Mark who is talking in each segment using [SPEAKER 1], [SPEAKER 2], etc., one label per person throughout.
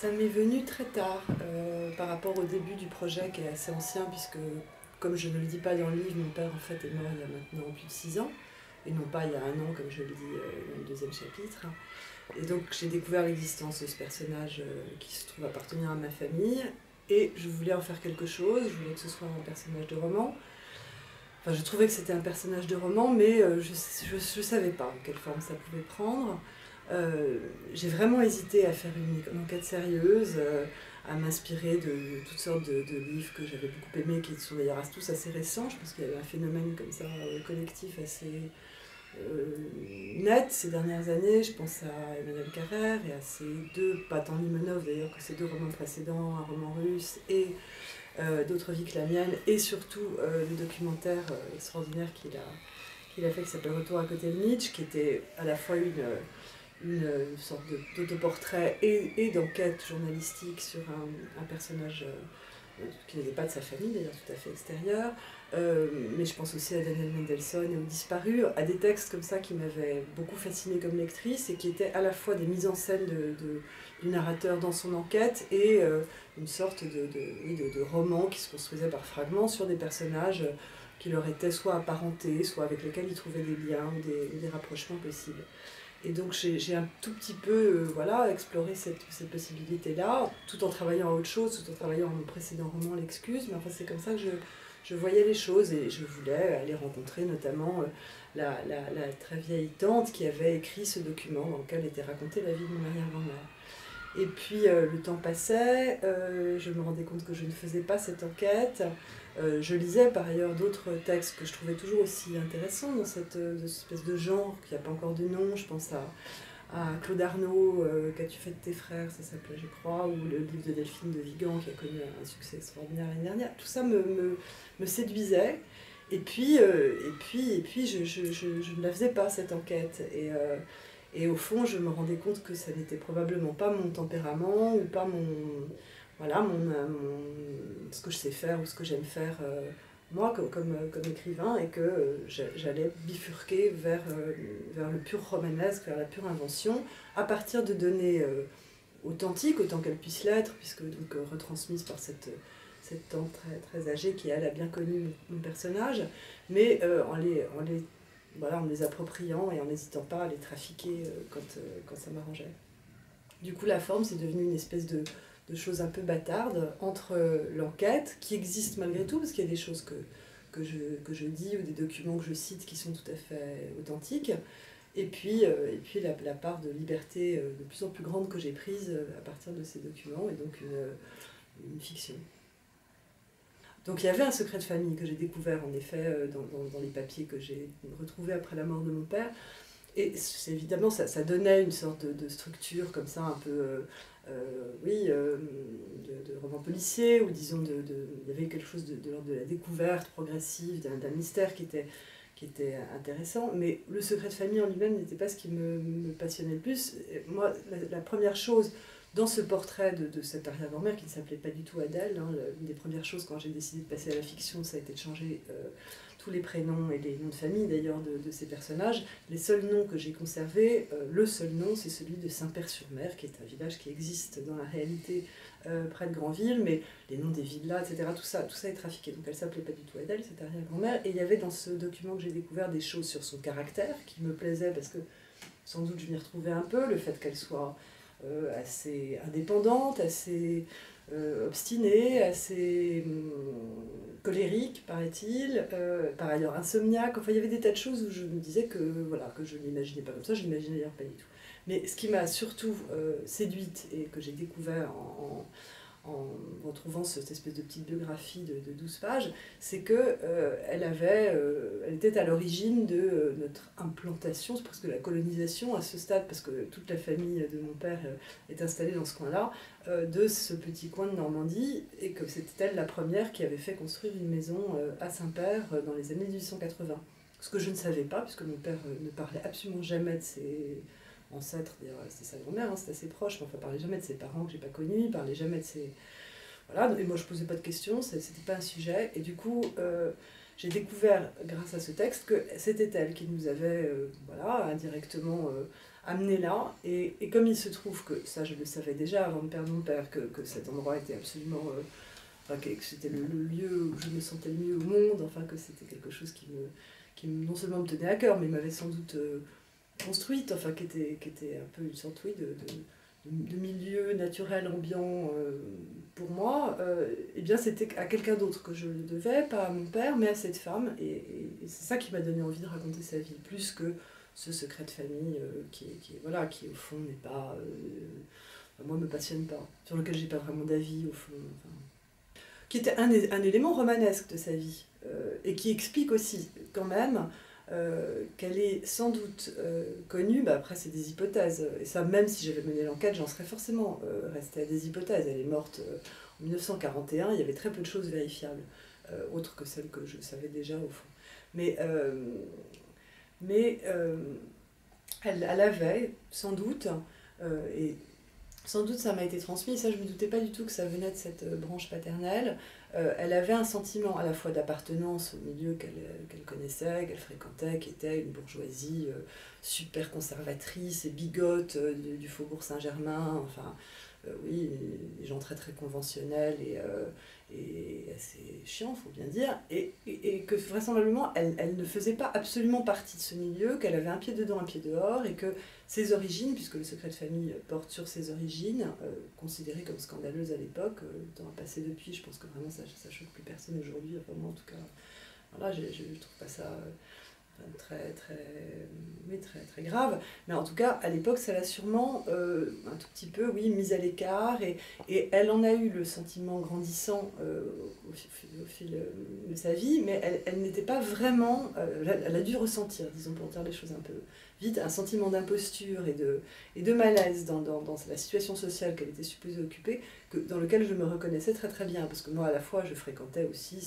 [SPEAKER 1] Ça m'est venu très tard par rapport au début du projet qui est assez ancien puisque, comme je ne le dis pas dans le livre, mon père en fait est mort il y a maintenant plus de 6 ans et non pas il y a 1 an comme je le dis dans le deuxième chapitre. Et donc j'ai découvert l'existence de ce personnage qui se trouve appartenir à ma famille et je voulais en faire quelque chose, je voulais que ce soit un personnage de roman. Enfin, je trouvais que c'était un personnage de roman, mais je ne savais pas quelle forme ça pouvait prendre. J'ai vraiment hésité à faire une enquête sérieuse, à m'inspirer de toutes sortes de livres que j'avais beaucoup aimés, qui sont d'ailleurs tous assez récents. Je pense qu'il y avait un phénomène comme ça collectif assez net ces dernières années. Je pense à Emmanuel Carrère et à ses deux, pas tant Limonov d'ailleurs que ses deux romans précédents, un roman russe et D'autres vies que la mienne, et surtout le documentaire extraordinaire qu'il a fait qui s'appelle Retour à côté de Nietzsche, qui était à la fois une sorte d'autoportrait et d'enquête journalistique sur un personnage qui n'était pas de sa famille, d'ailleurs tout à fait extérieur. Mais je pense aussi à Daniel Mendelssohn et aux Disparus, à des textes comme ça qui m'avaient beaucoup fascinée comme lectrice et qui étaient à la fois des mises en scène du narrateur dans son enquête et une sorte de roman qui se construisait par fragments sur des personnages qui leur étaient soit apparentés, soit avec lesquels ils trouvaient des liens ou des rapprochements possibles. Et donc j'ai un tout petit peu voilà, exploré cette possibilité-là, tout en travaillant à autre chose, tout en travaillant à mon précédent roman, L'Excuse, mais enfin c'est comme ça que je voyais les choses et je voulais aller rencontrer notamment la très vieille tante qui avait écrit ce document dans lequel était racontée la vie de mon arrière-grand-mère. Et puis le temps passait, je me rendais compte que je ne faisais pas cette enquête. Je lisais par ailleurs d'autres textes que je trouvais toujours aussi intéressants dans cette espèce de genre qui n'a pas encore de nom. Je pense à Claude Arnaud, Qu'as-tu fait de tes frères, ça s'appelait je crois, ou le livre de Delphine de Vigan qui a connu un succès extraordinaire l'année dernière. Tout ça me séduisait. Et puis je ne la faisais pas cette enquête. Et au fond, je me rendais compte que ça n'était probablement pas mon tempérament ou pas ce que je sais faire ou ce que j'aime faire moi comme écrivain et que j'allais bifurquer vers le pur romanesque, vers la pure invention, à partir de données authentiques, autant qu'elles puissent l'être, puisque donc retransmises par cette tante très, très âgée qui, elle, a bien connu mon personnage, mais en me les appropriant et en n'hésitant pas à les trafiquer quand ça m'arrangeait. Du coup, la forme, c'est devenu une espèce de chose un peu bâtarde entre l'enquête, qui existe malgré tout, parce qu'il y a des choses que je dis ou des documents que je cite qui sont tout à fait authentiques, et puis la part de liberté de plus en plus grande que j'ai prise à partir de ces documents, et donc une fiction. Donc il y avait un secret de famille que j'ai découvert en effet dans les papiers que j'ai retrouvés après la mort de mon père. Et évidemment ça donnait une sorte de structure comme ça un peu, de roman policier, ou disons il y avait quelque chose de l'ordre de la découverte progressive, d'un mystère qui était intéressant. Mais le secret de famille en lui-même n'était pas ce qui me passionnait le plus. Et moi, la première chose dans ce portrait de cette arrière-grand-mère qui ne s'appelait pas du tout Adèle, hein, une des premières choses quand j'ai décidé de passer à la fiction, ça a été de changer tous les prénoms et les noms de famille d'ailleurs de ces personnages. Les seuls noms que j'ai conservés, le seul nom c'est celui de Saint-Père-sur-Mer, qui est un village qui existe dans la réalité près de Granville, mais les noms des villas, etc., tout ça est trafiqué. Donc elle ne s'appelait pas du tout Adèle, cette arrière-grand-mère. Et il y avait dans ce document que j'ai découvert des choses sur son caractère qui me plaisaient parce que sans doute je m'y retrouvais un peu, le fait qu'elle soit assez indépendante, assez obstinée, assez colérique, paraît-il, par ailleurs insomniaque. Enfin, il y avait des tas de choses où je me disais que je ne l'imaginais pas comme ça, je ne l'imaginais d'ailleurs pas du tout. Mais ce qui m'a surtout séduite et que j'ai découvert en retrouvant cette espèce de petite biographie de 12 pages, c'est qu'elle était à l'origine de notre implantation, c'est presque la colonisation à ce stade, parce que toute la famille de mon père est installée dans ce coin-là, de ce petit coin de Normandie, et que c'était elle la première qui avait fait construire une maison à Saint-Père dans les années 1880. Ce que je ne savais pas, puisque mon père ne parlait absolument jamais de ses ancêtre, c'était sa grand-mère, hein, c'était assez proche, mais enfin, il parlait jamais de ses parents que j'ai pas connus, il parlait jamais de ses... Voilà, et moi je posais pas de questions, c'était pas un sujet, et du coup j'ai découvert grâce à ce texte que c'était elle qui nous avait indirectement amené là. Et comme il se trouve que, ça je le savais déjà avant de perdre mon père, que cet endroit était absolument... enfin, que c'était le lieu où je me sentais le mieux au monde, enfin que c'était quelque chose non seulement me tenait à cœur, mais m'avait sans doute construite, enfin qui était un peu une sorte, oui, de milieu naturel, ambiant pour moi, et bien c'était à quelqu'un d'autre que je le devais, pas à mon père, mais à cette femme, et c'est ça qui m'a donné envie de raconter sa vie, plus que ce secret de famille voilà, qui au fond n'est pas... moi me passionne pas, sur lequel j'ai pas vraiment d'avis au fond. Enfin, qui était un élément romanesque de sa vie, et qui explique aussi quand même qu'elle est sans doute connue, bah après c'est des hypothèses, et ça même si j'avais mené l'enquête, j'en serais forcément restée à des hypothèses. Elle est morte en 1941, il y avait très peu de choses vérifiables, autres que celles que je savais déjà au fond. Mais elle avait sans doute, et sans doute ça m'a été transmis, ça je ne me doutais pas du tout que ça venait de cette branche paternelle. Elle avait un sentiment à la fois d'appartenance au milieu qu'elle connaissait, qu'elle fréquentait, qui était une bourgeoisie super conservatrice et bigote du faubourg Saint-Germain, enfin oui, des gens très très conventionnels et assez chiants, faut bien dire, et que vraisemblablement elle ne faisait pas absolument partie de ce milieu, qu'elle avait un pied dedans, un pied dehors, et que ses origines, puisque le secret de famille porte sur ses origines, considérées comme scandaleuses à l'époque, le temps a passé depuis, je pense que vraiment ça choque plus personne aujourd'hui, enfin moi en tout cas, voilà, je trouve pas ça très, très, oui, très, très grave, mais en tout cas à l'époque ça l'a sûrement un tout petit peu, oui, mise à l'écart, et elle en a eu le sentiment grandissant au fil de sa vie, mais elle n'était pas vraiment, elle a dû ressentir, disons pour dire les choses un peu vite, un sentiment d'imposture et de malaise dans la situation sociale qu'elle était supposée occuper, dans lequel je me reconnaissais très très bien, parce que moi à la fois je fréquentais aussi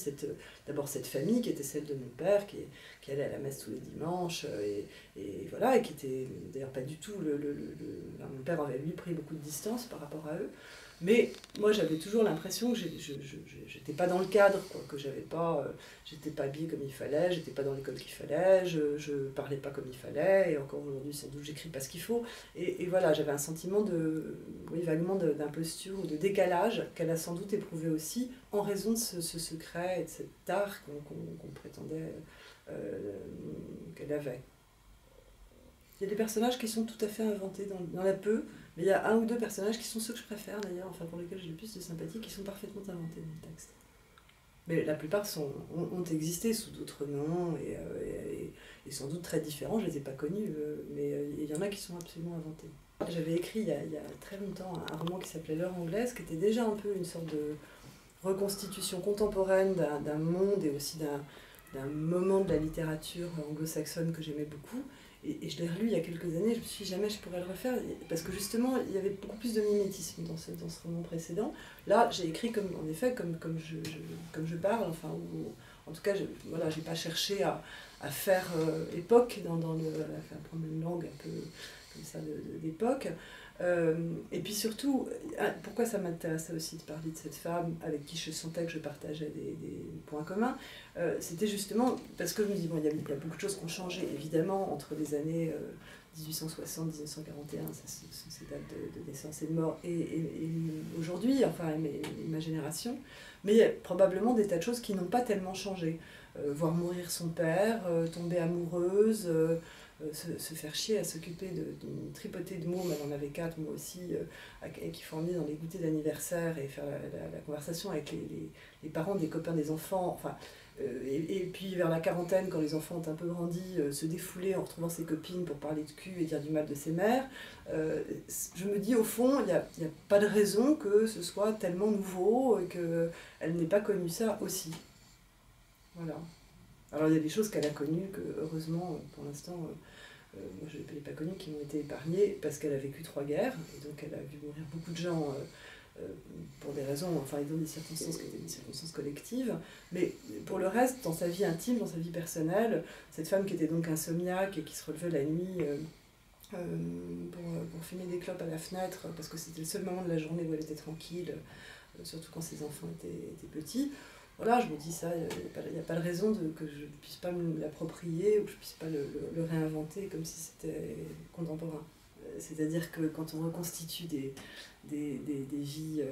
[SPEAKER 1] d'abord cette famille qui était celle de mon père, qui allait à la messe tous les dimanches, et voilà, et qui était d'ailleurs pas du tout mon père avait lui pris beaucoup de distance par rapport à eux, mais moi j'avais toujours l'impression que j'étais pas dans le cadre, quoi, que j'étais pas habillée comme il fallait, j'étais pas dans l'école qu'il fallait, je parlais pas comme il fallait, et encore aujourd'hui sans doute j'écris pas ce qu'il faut, et voilà, j'avais un sentiment oui, vaguement d'imposture ou de décalage qu'elle a sans doute éprouvé aussi en raison de ce secret et de cet art qu'on prétendait qu'elle avait. Il y a des personnages qui sont tout à fait inventés dans la peu, mais il y a un ou deux personnages qui sont ceux que je préfère d'ailleurs, enfin pour lesquels j'ai le plus de sympathie, qui sont parfaitement inventés dans le texte. Mais la plupart ont existé sous d'autres noms et sans doute très différents, je ne les ai pas connus, mais il y en a qui sont absolument inventés. J'avais écrit il y a très longtemps un roman qui s'appelait L'heure anglaise, qui était déjà un peu une sorte de reconstitution contemporaine d'un monde et aussi d'un moment de la littérature anglo-saxonne que j'aimais beaucoup. Et je l'ai relu il y a quelques années, je me suis dit jamais je pourrais le refaire, parce que justement il y avait beaucoup plus de mimétisme dans ce roman précédent. Là j'ai écrit comme je parle, enfin, en tout cas voilà, j'ai pas cherché à faire époque, à prendre une langue un peu comme ça d'époque. Et puis surtout, pourquoi ça m'intéressait aussi de parler de cette femme avec qui je sentais que je partageais des points communs, c'était justement parce que je me dis, bon, il y a beaucoup de choses qui ont changé, évidemment, entre les années 1860, 1941, ça, ces dates de naissance et de mort, et aujourd'hui, enfin, ma génération, mais il y a probablement des tas de choses qui n'ont pas tellement changé. Voir mourir son père, tomber amoureuse, se faire chier à s'occuper d'une tripotée de mômes, elle en avait 4, moi aussi, qui font emmener dans les goûters d'anniversaire et faire la conversation avec les parents des copains des enfants, enfin, et puis vers la quarantaine, quand les enfants ont un peu grandi, se défouler en retrouvant ses copines pour parler de cul et dire du mal de ses mères. Je me dis au fond, il n'y a pas de raison que ce soit tellement nouveau et qu'elle n'ait pas connu ça aussi. Voilà. Alors il y a des choses qu'elle a connues que, heureusement, pour l'instant, moi je ne l'ai pas connues, qui m'ont été épargnées parce qu'elle a vécu 3 guerres, et donc elle a vu mourir beaucoup de gens pour des raisons, enfin dans des circonstances qui étaient des circonstances collectives, mais pour le reste, dans sa vie intime, dans sa vie personnelle, cette femme qui était donc insomniaque et qui se relevait la nuit pour fumer des clopes à la fenêtre, parce que c'était le seul moment de la journée où elle était tranquille, surtout quand ses enfants étaient petits. Voilà, je me dis ça, il n'y a pas de raison que je ne puisse pas me l'approprier ou que je ne puisse pas le réinventer comme si c'était contemporain. c'est-à-dire que quand on reconstitue des vies,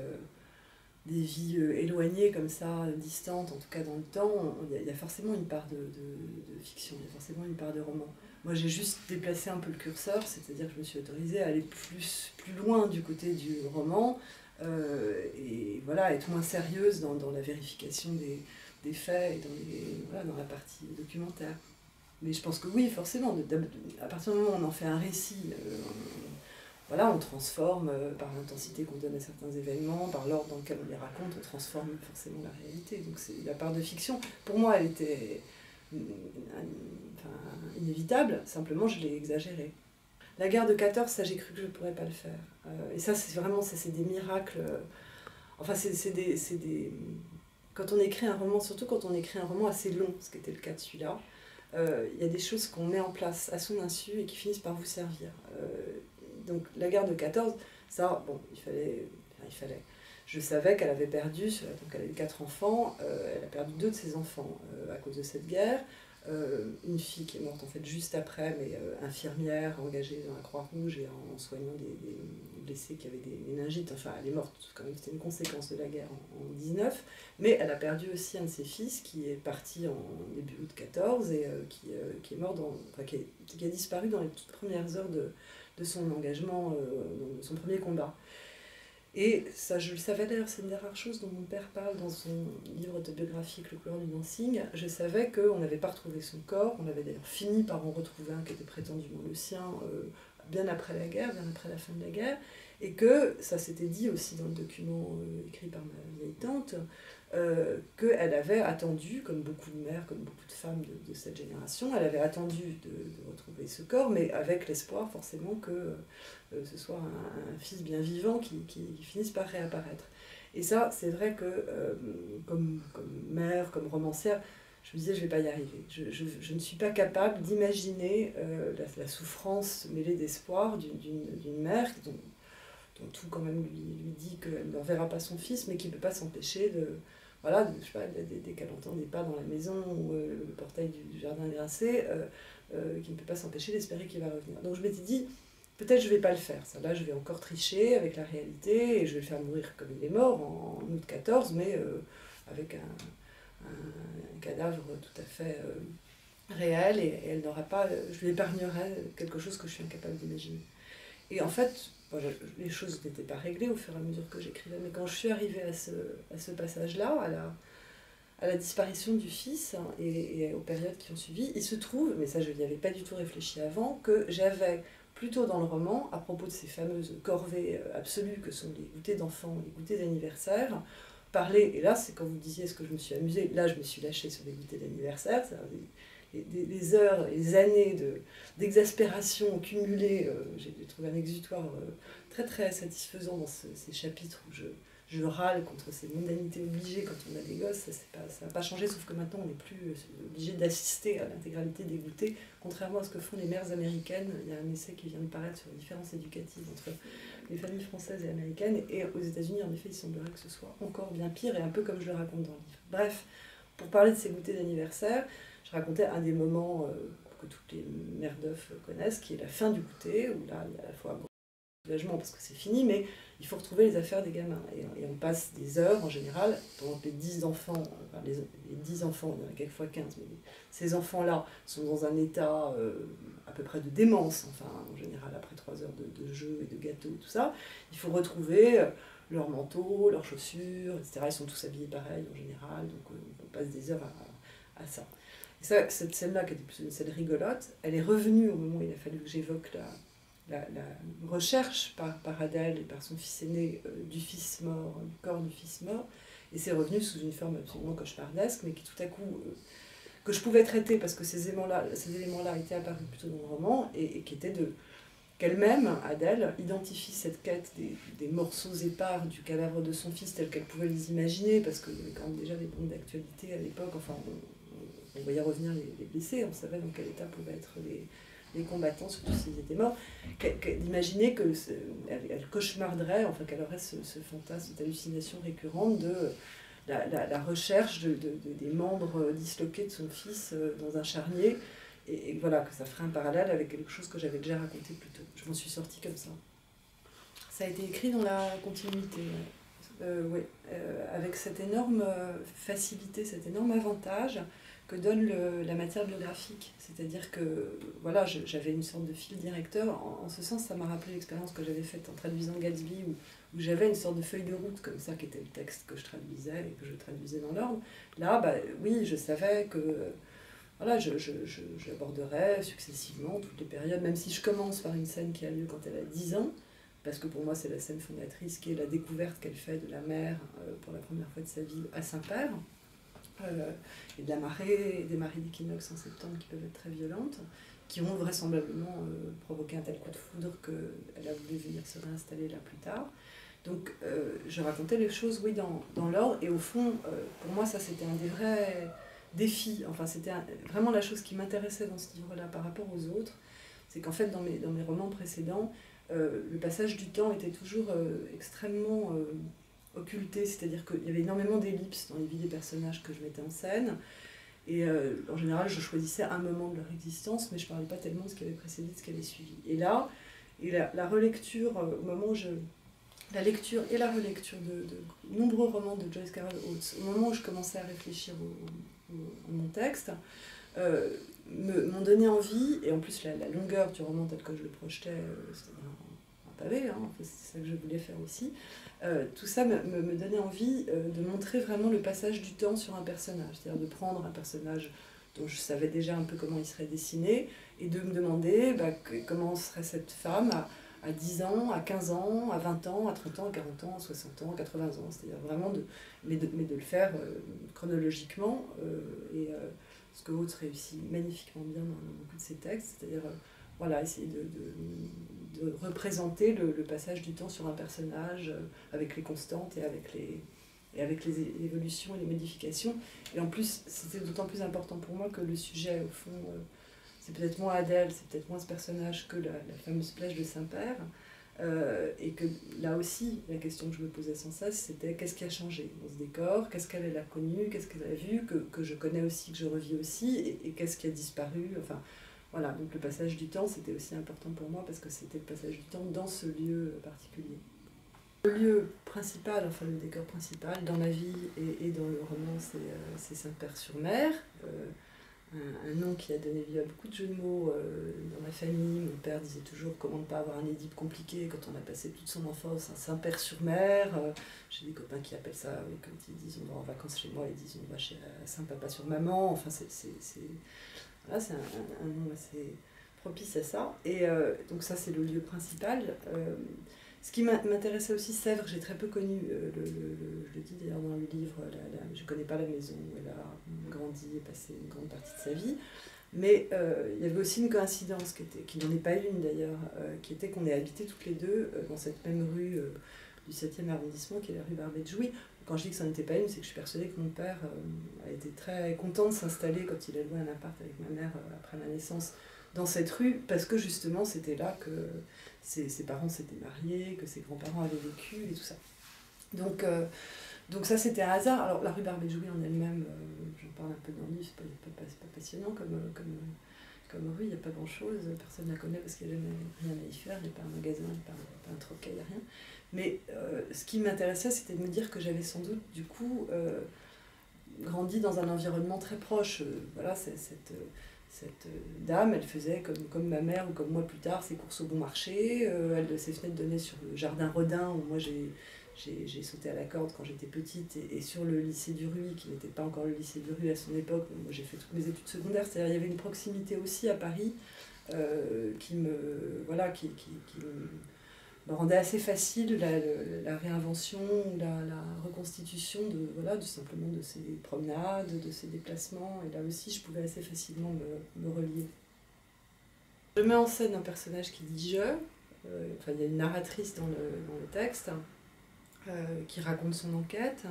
[SPEAKER 1] des vies éloignées comme ça, distantes, en tout cas dans le temps, il y a forcément une part de fiction, il y a forcément une part de roman. Moi, j'ai juste déplacé un peu le curseur, c'est-à-dire que je me suis autorisée à aller plus loin du côté du roman, et voilà, être moins sérieuse dans la vérification des faits et voilà, dans la partie documentaire. Mais je pense que oui, forcément, à partir du moment où on en fait un récit, voilà, on transforme par l'intensité qu'on donne à certains événements, par l'ordre dans lequel on les raconte, on transforme forcément la réalité. Donc c'est la part de fiction. Pour moi, elle était inévitable, simplement je l'ai exagérée. La guerre de 14, ça j'ai cru que je ne pourrais pas le faire. Et ça, c'est vraiment c'est des miracles. Enfin, c'est des... Quand on écrit un roman, surtout quand on écrit un roman assez long, ce qui était le cas de celui-là, il y a des choses qu'on met en place à son insu et qui finissent par vous servir. Donc la guerre de 14, ça, bon, il fallait. Je savais qu'elle avait perdu, donc elle a eu 4 enfants, elle a perdu 2 de ses enfants à cause de cette guerre. Une fille qui est morte en fait juste après, mais infirmière, engagée dans la Croix-Rouge et en soignant des blessés qui avaient des méningites. Enfin, elle est morte, quand même, c'était une conséquence de la guerre en 19. Mais elle a perdu aussi un de ses fils qui est parti en début août 14 et qui est mort qui a disparu dans les toutes premières heures de son engagement, dans son premier combat. Et ça, je le savais d'ailleurs, c'est une des rares choses dont mon père parle dans son livre autobiographique Le couleur du dancing. Je savais qu'on n'avait pas retrouvé son corps, on avait d'ailleurs fini par en retrouver un qui était prétendument le sien bien après la guerre, bien après la fin de la guerre, et que, ça s'était dit aussi dans le document écrit par ma vieille tante, qu'elle avait attendu, comme beaucoup de mères, comme beaucoup de femmes de cette génération, elle avait attendu de retrouver ce corps, mais avec l'espoir forcément que ce soit un fils bien vivant qui finisse par réapparaître. Et ça, c'est vrai que comme mère, comme romancière, je me disais, je ne vais pas y arriver. Je ne suis pas capable d'imaginer la souffrance mêlée d'espoir d'une mère dont tout quand même lui dit qu'elle ne reverra pas son fils, mais qui ne peut pas s'empêcher voilà, je sais pas, dès qu'elle entend des pas dans la maison ou le portail du jardin grincer, qui ne peut pas s'empêcher d'espérer qu'il va revenir. Donc je m'étais dit, peut-être je ne vais pas le faire, ça là je vais encore tricher avec la réalité et je vais le faire mourir comme il est mort en août 14, mais avec un cadavre tout à fait réel et elle n'aura pas, je lui épargnerai quelque chose que je suis incapable d'imaginer. Et en fait, bon, les choses n'étaient pas réglées au fur et à mesure que j'écrivais, mais quand je suis arrivée à ce passage-là, à la disparition du fils et aux périodes qui ont suivi, il se trouve, mais ça je n'y avais pas du tout réfléchi avant, que j'avais plutôt dans le roman, à propos de ces fameuses corvées absolues que sont les goûters d'enfants, les goûters d'anniversaire, parler, et là c'est quand vous disiez est-ce que je me suis amusée, là je me suis lâchée sur les goûters d'anniversaire, les heures, les années d'exaspération cumulées, j'ai trouvé un exutoire très très satisfaisant dans ces chapitres où je râle contre ces mondanités obligées quand on a des gosses. Ça n'a pas changé, sauf que maintenant on n'est plus obligé d'assister à l'intégralité des goûters, contrairement à ce que font les mères américaines. Il y a un essai qui vient de paraître sur les différences éducatives entre les familles françaises et américaines, et aux États-Unis, en effet, il semblerait que ce soit encore bien pire, et un peu comme je le raconte dans le livre. Bref, pour parler de ces goûters d'anniversaire, je racontais un des moments que toutes les mères d'œufs connaissent, qui est la fin du goûter, où là, il y a à la fois un grand soulagement parce que c'est fini, mais il faut retrouver les affaires des gamins. Et on passe des heures, en général, pendant que les 10 enfants, enfin les 10 enfants, il y en a quelquefois 15, mais ces enfants-là sont dans un état à peu près de démence, enfin, en général, après 3 heures de jeu et de gâteaux et tout ça. Il faut retrouver leurs manteaux, leurs chaussures, etc. Ils sont tous habillés pareil, en général, donc on passe des heures à ça. Et ça, cette scène-là, qui était plus une scène rigolote, elle est revenue au moment où il a fallu que j'évoque la recherche par Adèle et par son fils aîné du fils mort, du corps du fils mort, et c'est revenu sous une forme absolument cauchemardesque, mais qui tout à coup, que je pouvais traiter parce que ces éléments-là étaient apparus plutôt dans le roman, et qui étaient qu'elle-même, Adèle, identifie cette quête des morceaux épars du cadavre de son fils tels qu'elle pouvait les imaginer, parce qu'il y avait quand même déjà des bombes d'actualité à l'époque, enfin on voyait revenir les blessés, on savait dans quel état pouvaient être les combattants, surtout s'ils étaient morts, d'imaginer qu'elle cauchemarderait, enfin qu'elle aurait ce fantasme, cette hallucination récurrente de la recherche des membres disloqués de son fils dans un charnier, et voilà, que ça ferait un parallèle avec quelque chose que j'avais déjà raconté plus tôt. Je m'en suis sortie comme ça. Ça a été écrit dans la continuité, oui, avec cette énorme facilité, cet énorme avantage que donne la matière biographique. C'est-à-dire que voilà, j'avais une sorte de fil directeur. En ce sens, ça m'a rappelé l'expérience que j'avais faite en traduisant Gatsby, où j'avais une sorte de feuille de route comme ça, qui était le texte que je traduisais et que je traduisais dans l'ordre. Là, bah, oui, je savais que voilà, j'aborderai successivement toutes les périodes, même si je commence par une scène qui a lieu quand elle a 10 ans, parce que pour moi c'est la scène fondatrice qui est la découverte qu'elle fait de la mer pour la première fois de sa vie à Saint-Père, et de la marée, et des marées d'équinoxe en septembre qui peuvent être très violentes, qui ont vraisemblablement provoqué un tel coup de foudre qu'elle a voulu venir se réinstaller là plus tard. Donc je racontais les choses, oui, dans l'ordre, et au fond, pour moi ça c'était un des vrais défis, enfin c'était vraiment la chose qui m'intéressait dans ce livre-là par rapport aux autres, c'est qu'en fait dans mes romans précédents, le passage du temps était toujours extrêmement occulté, c'est-à-dire qu'il y avait énormément d'ellipses dans les vies des personnages que je mettais en scène, et en général je choisissais un moment de leur existence, mais je ne parlais pas tellement de ce qui avait précédé, de ce qui avait suivi. Et là, la relecture, au moment où la lecture et la relecture de nombreux romans de Joyce Carol Oates, au moment où je commençais à réfléchir à mon texte, m'ont donné envie, et en plus la longueur du roman tel que je le projetais, c'est-à-dire un pavé, hein, c'est ça que je voulais faire aussi, tout ça me donnait envie de montrer vraiment le passage du temps sur un personnage, c'est-à-dire de prendre un personnage dont je savais déjà un peu comment il serait dessiné, et de me demander comment serait cette femme à 10 ans, à 15 ans, à 20 ans, à 30 ans, à 40 ans, à 60 ans, à 80 ans, c'est-à-dire vraiment mais de le faire chronologiquement, et ce que Oates réussit magnifiquement bien dans beaucoup de ses textes, c'est-à-dire voilà, essayer de représenter le passage du temps sur un personnage avec les constantes et avec les évolutions et les modifications. Et en plus, c'était d'autant plus important pour moi que le sujet, au fond, c'est peut-être moins Adèle, c'est peut-être moins ce personnage que la fameuse plage de Saint-Père. Et que là aussi, la question que je me posais sans cesse, c'était qu'est-ce qui a changé dans ce décor, qu'est-ce qu'elle a connu, qu'est-ce qu'elle a vu, que je connais aussi, que je revis aussi, et qu'est-ce qui a disparu. Enfin, voilà, donc le passage du temps, c'était aussi important pour moi parce que c'était le passage du temps dans ce lieu particulier. Le lieu principal, enfin le décor principal dans la vie et dans le roman, c'est Saint-Père-sur-Mer. Un nom qui a donné lieu à beaucoup de jeux de mots dans ma famille. Mon père disait toujours comment ne pas avoir un Édipe compliqué quand on a passé toute son enfance à Saint-Père-sur-Mer. J'ai des copains qui appellent ça, quand ils disent on va en vacances chez moi, ils disent on va chez Saint-Papa-sur-Maman. Enfin, voilà, c'est un nom assez propice à ça. Et donc ça, c'est le lieu principal. Ce qui m'intéressait aussi, Sèvres, j'ai très peu connu, je le dis d'ailleurs dans le livre, je ne connais pas la maison où elle a grandi et passé une grande partie de sa vie, mais il y avait aussi une coïncidence, qui n'en est pas une d'ailleurs, qui était qu'on est habités toutes les deux dans cette même rue du 7e arrondissement, qui est la rue Barbet-de-Jouy. Quand je dis que ça n'en était pas une, c'est que je suis persuadée que mon père a été très content de s'installer quand il a loué un appart avec ma mère après ma naissance dans cette rue, parce que justement c'était là que ses parents s'étaient mariés, que ses grands-parents avaient vécu et tout ça. Donc ça c'était un hasard. Alors la rue Barbet-de-Jouy en elle-même, j'en parle un peu dans le livre, c'est pas passionnant comme rue, il n'y a pas grand-chose, personne ne la connaît parce qu'il n'y a jamais rien à y faire, il n'y a pas un magasin, il n'y a pas un troquet, il n'y a rien. Mais ce qui m'intéressait, c'était de me dire que j'avais sans doute du coup grandi dans un environnement très proche. Voilà, cette dame, elle faisait comme ma mère ou comme moi plus tard ses courses au bon marché. Ses fenêtres donnaient sur le jardin Rodin où moi j'ai sauté à la corde quand j'étais petite et sur le lycée du Rhuy, qui n'était pas encore le lycée du Rhuy à son époque. Moi j'ai fait toutes mes études secondaires, c'est-à-dire il y avait une proximité aussi à Paris qui me rendait assez facile la réinvention ou la reconstitution simplement de ces promenades, de ces déplacements. Et là aussi, je pouvais assez facilement me relier. Je mets en scène un personnage qui dit « je ». Il y a une narratrice dans le texte qui raconte son enquête,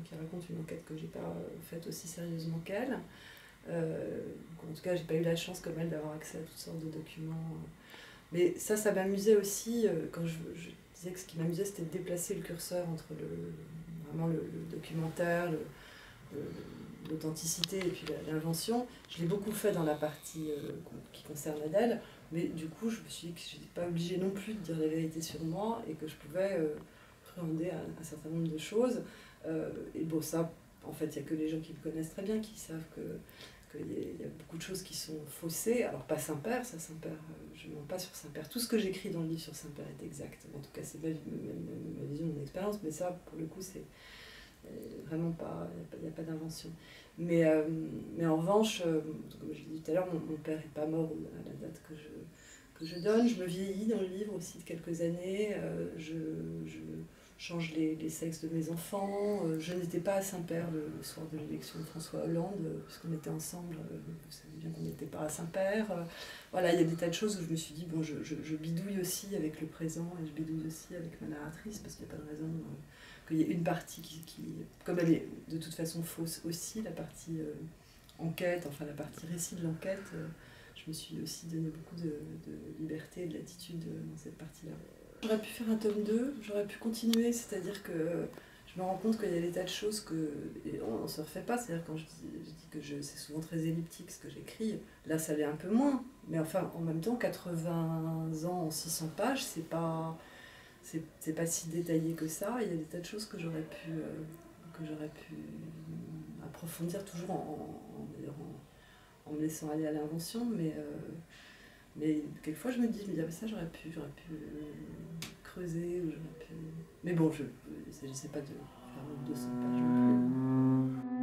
[SPEAKER 1] qui raconte une enquête que je n'ai pas faite aussi sérieusement qu'elle. En tout cas, je n'ai pas eu la chance comme elle d'avoir accès à toutes sortes de documents. Mais ça m'amusait aussi, quand je disais que ce qui m'amusait, c'était de déplacer le curseur entre vraiment le documentaire, l'authenticité et puis l'invention. Je l'ai beaucoup fait dans la partie qui concerne Adèle, mais du coup, je me suis dit que je n'étais pas obligée non plus de dire la vérité sur moi et que je pouvais appréhender un certain nombre de choses. Et bon, ça, en fait, il n'y a que les gens qui me connaissent très bien qui savent qu'il y a beaucoup de choses qui sont faussées. Alors, pas Saint-Père, ça, Saint-Père, je ne mens pas sur Saint-Père. Tout ce que j'écris dans le livre sur Saint-Père est exact. En tout cas, c'est ma vision, mon expérience, mais ça, pour le coup, c'est vraiment pas, il n'y a pas d'invention. Mais en revanche, comme je l'ai dit tout à l'heure, mon père n'est pas mort à la date que je donne. Je me vieillis dans le livre aussi de quelques années. Je change les sexes de mes enfants. Je n'étais pas à Saint-Père le soir de l'élection de François Hollande, puisqu'on était ensemble. Vous savez bien qu'on n'était pas à Saint-Père. Voilà, il y a des tas de choses où je me suis dit, bon, je bidouille aussi avec le présent et je bidouille aussi avec ma narratrice, parce qu'il n'y a pas de raison qu'il y ait une partie qui, comme elle est de toute façon fausse aussi, la partie enquête, enfin la partie récit de l'enquête, je me suis aussi donné beaucoup de liberté et de latitude dans cette partie-là. J'aurais pu faire un tome 2, j'aurais pu continuer, c'est-à-dire que je me rends compte qu'il y a des tas de choses que et on ne se refait pas, c'est-à-dire quand je dis que c'est souvent très elliptique ce que j'écris, là ça l'est un peu moins, mais enfin en même temps 80 ans en 600 pages, c'est pas si détaillé que ça. Il y a des tas de choses que j'aurais pu approfondir toujours en me laissant aller à l'invention, mais quelquefois je me dis, ça j'aurais pu creuser, ou j'aurais pu... Mais bon, il ne s'agissait pas de faire 200 pages non plus.